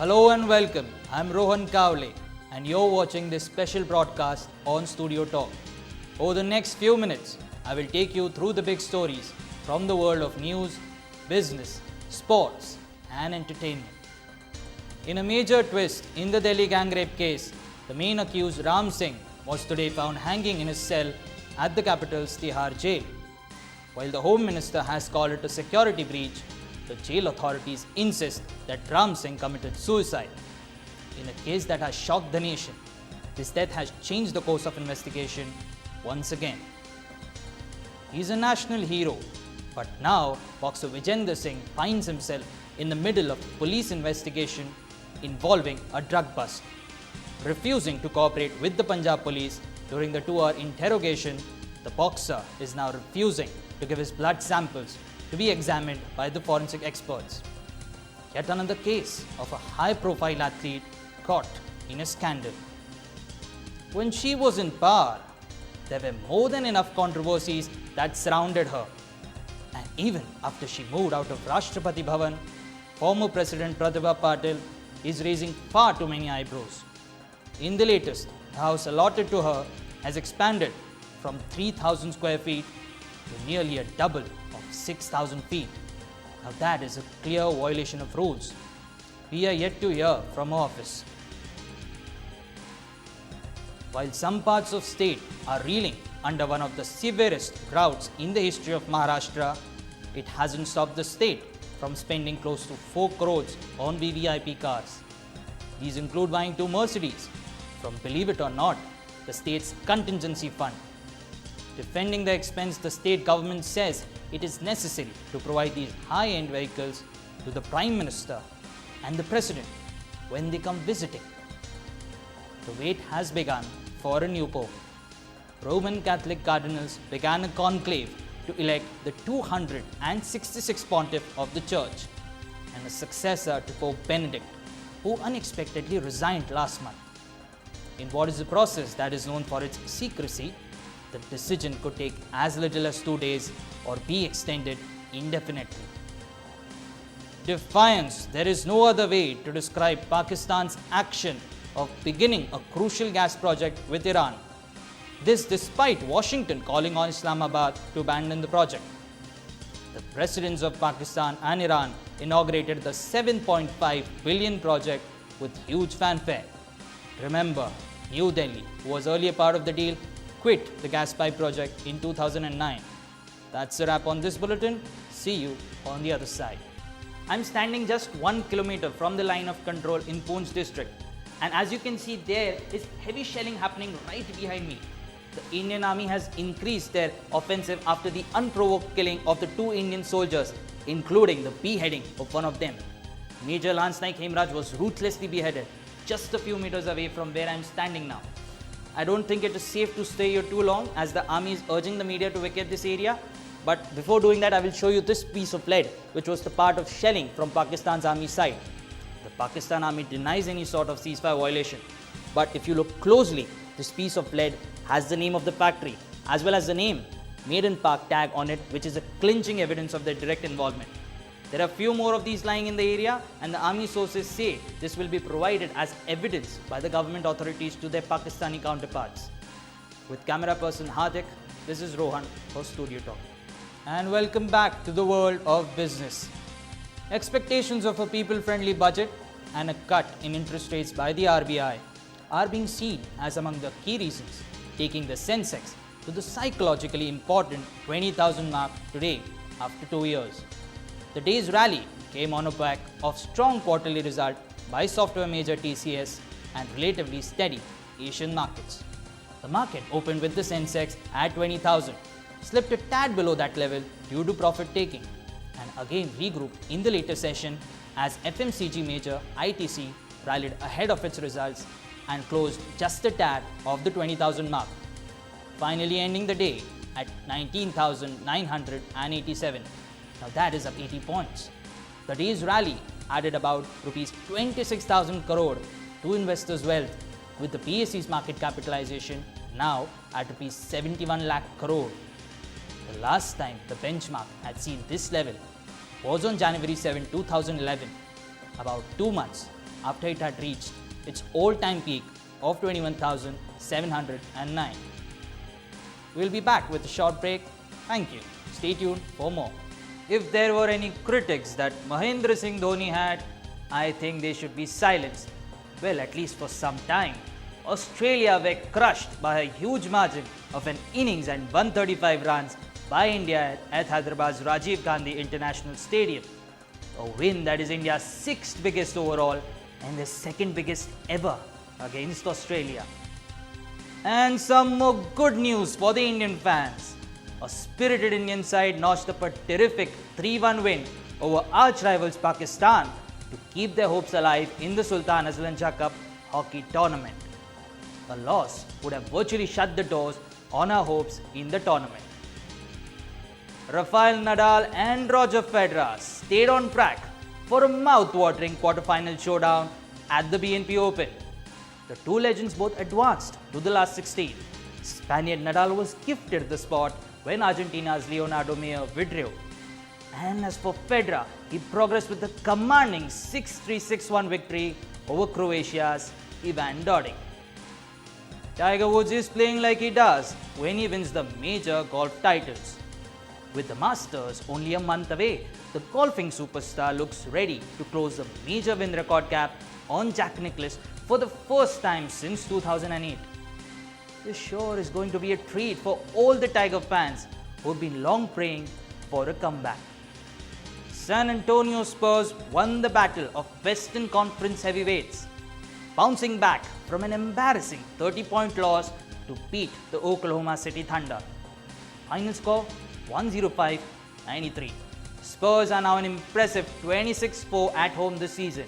Hello and welcome. I'm Rohan Kawley and you're watching this special broadcast on Studio Talk. Over the next few minutes, I will take you through the big stories from the world of news, business, sports and entertainment. In a major twist in the Delhi gang rape case, the main accused Ram Singh was today found hanging in his cell at the capital's Tihar jail. While the Home Minister has called it a security breach, the jail authorities insist that Ram Singh committed suicide. In a case that has shocked the nation, this death has changed the course of investigation once again. He is a national hero, but now boxer Vijender Singh finds himself in the middle of a police investigation involving a drug bust. Refusing to cooperate with the Punjab police during the 2-hour interrogation, the boxer is now refusing to give his blood samples to be examined by the forensic experts. Yet another case of a high-profile athlete caught in a scandal. When she was in power, there were more than enough controversies that surrounded her. And even after she moved out of Rashtrapati Bhavan, former President Pratibha Patil is raising far too many eyebrows. In the latest, the house allotted to her has expanded from 3,000 square feet to nearly a double of 6,000 feet. Now that is a clear violation of rules. We are yet to hear from her office. While some parts of state are reeling under one of the severest droughts in the history of Maharashtra, it hasn't stopped the state from spending close to 4 crores on VVIP cars. These include buying 2 Mercedes from, believe it or not, the state's contingency fund. Defending the expense, the state government says it is necessary to provide these high-end vehicles to the Prime Minister and the President when they come visiting. The wait has begun for a new Pope. Roman Catholic cardinals began a conclave to elect the 266th pontiff of the Church and a successor to Pope Benedict, who unexpectedly resigned last month. In what is a process that is known for its secrecy, the decision could take as little as 2 days or be extended indefinitely. Defiance, there is no other way to describe Pakistan's action of beginning a crucial gas project with Iran. This despite Washington calling on Islamabad to abandon the project. The presidents of Pakistan and Iran inaugurated the $7.5 billion project with huge fanfare. Remember, New Delhi, who was earlier part of the deal, quit the gas pipe project in 2009. That's a wrap on this bulletin. See you on the other side. I'm standing just 1 kilometer from the line of control in Poonch district, and as you can see, there is heavy shelling happening right behind me. The Indian Army has increased their offensive after the unprovoked killing of the 2 Indian soldiers, including the beheading of one of them. Major Lance Naik Hemraj was ruthlessly beheaded just a few meters away from where I'm standing now. I don't think it is safe to stay here too long as the army is urging the media to vacate this area. But before doing that, I will show you this piece of lead, which was the part of shelling from Pakistan's army side. The Pakistan army denies any sort of ceasefire violation. But if you look closely, this piece of lead has the name of the factory as well as the name Made in Pak tag on it, which is a clinching evidence of their direct involvement. There are few more of these lying in the area, and the army sources say this will be provided as evidence by the government authorities to their Pakistani counterparts. With camera person Hardik, this is Rohan for Studio Talk. And welcome back to the world of business. Expectations of a people-friendly budget and a cut in interest rates by the RBI are being seen as among the key reasons taking the Sensex to the psychologically important 20,000 mark today after 2 years. The day's rally came on the back of strong quarterly result by software major TCS and relatively steady Asian markets. The market opened with the Sensex at 20,000, slipped a tad below that level due to profit taking, and again regrouped in the later session as FMCG major ITC rallied ahead of its results and closed just a tad off the 20,000 mark, finally ending the day at 19,987. Now that is up 80 points. The day's rally added about Rs 26,000 crore to investors' wealth, with the PSE's market capitalization now at Rs 71 lakh crore. The last time the benchmark had seen this level was on January 7, 2011, about 2 months after it had reached its all-time peak of 21,709. We'll be back with a short break. Thank you. Stay tuned for more. If there were any critics that Mahendra Singh Dhoni had, I think they should be silenced. Well, at least for some time. Australia were crushed by a huge margin of an innings and 135 runs by India at Hyderabad's Rajiv Gandhi International Stadium. A win that is India's 6th biggest overall and the 2nd biggest ever against Australia. And some more good news for the Indian fans. A spirited Indian side notched up a terrific 3-1 win over arch rivals Pakistan to keep their hopes alive in the Sultan Azlan Shah Cup hockey tournament. A loss would have virtually shut the doors on our hopes in the tournament. Rafael Nadal and Roger Federer stayed on track for a mouth-watering quarter-final showdown at the BNP Open. The two legends both advanced to the last 16. Spaniard Nadal was gifted the spot when Argentina's Leonardo Meyer withdrew. And as for Federer, he progressed with a commanding 6-3, 6-1 victory over Croatia's Ivan Dodig. Tiger Woods is playing like he does when he wins the major golf titles. With the Masters only a month away, the golfing superstar looks ready to close the major win record gap on Jack Nicklaus for the first time since 2008. This sure is going to be a treat for all the Tiger fans who've been long praying for a comeback. San Antonio Spurs won the battle of Western Conference heavyweights, bouncing back from an embarrassing 30-point loss to beat the Oklahoma City Thunder. Final score 105-93. Spurs are now an impressive 26-4 at home this season.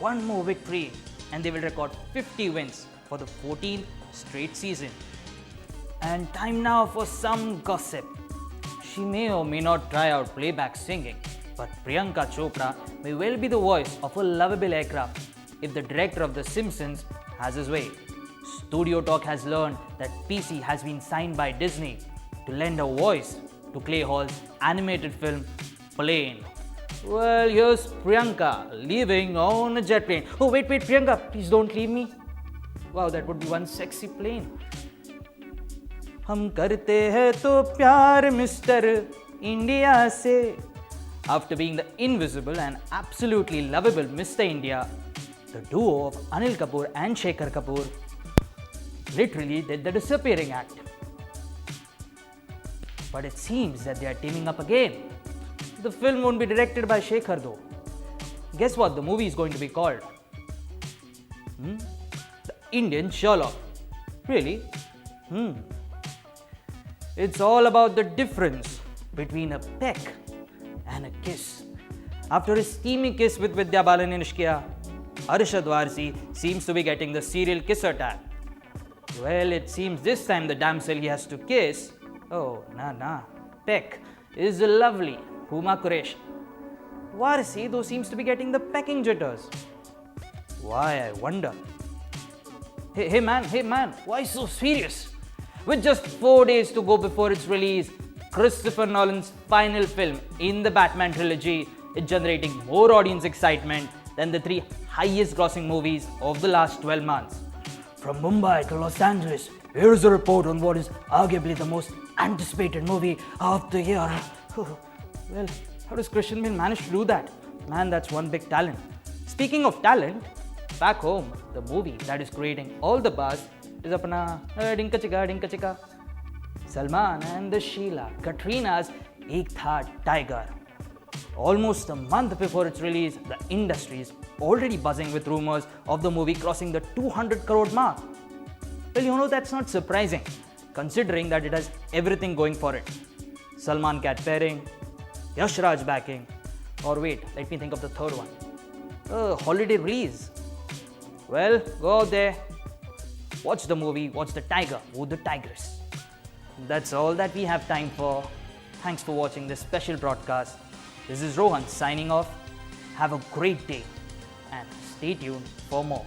One more victory and they will record 50 wins for the 14th straight season. And time now for some gossip. She may or may not try out playback singing, but Priyanka Chopra may well be the voice of a lovable aircraft if the director of The Simpsons has his way. Studio Talk has learned that PC has been signed by Disney to lend a voice to Clay Hall's animated film Plane. Well, here's Priyanka leaving on a jet plane. Oh, wait, Priyanka, please don't leave me. Wow, that would be one sexy plane. हम करते हैं तो प्यार mister India से. After being the invisible and absolutely lovable Mr. India, the duo of Anil Kapoor and Shekhar Kapoor literally did the disappearing act. But it seems that they are teaming up again. The film won't be directed by Shekhar though. Guess what the movie is going to be called? The Indian Sherlock. Really? It's all about the difference between a peck and a kiss. After a steamy kiss with Vidya Balan in Ishqiya, Arshad Warsi seems to be getting the serial kisser tag. Well, it seems this time the damsel he has to kiss, peck, is the lovely Huma Qureshi. Warsi though seems to be getting the pecking jitters. Why, I wonder? Hey man, why so serious? With just 4 days to go before its release, Christopher Nolan's final film in the Batman trilogy is generating more audience excitement than the 3 highest grossing movies of the last 12 months. From Mumbai to Los Angeles, here's a report on what is arguably the most anticipated movie of the year. Well, how does Christian Bale manage to do that? Man, that's one big talent. Speaking of talent, back home, the movie that is creating all the buzz is apna Dinka Chika. Salman and the Sheila, Katrina's Ek Tha Tiger. Almost a month before its release, the industry is already buzzing with rumors of the movie crossing the 200 crore mark. Well, that's not surprising, considering that it has everything going for it. Salman cat pairing, Yash Raj backing, or wait, let me think of the third one. Holiday release. Well, go out there, watch the movie, watch the tiger, woo the tigress. That's all that we have time for. Thanks for watching this special broadcast. This is Rohan signing off. Have a great day and stay tuned for more.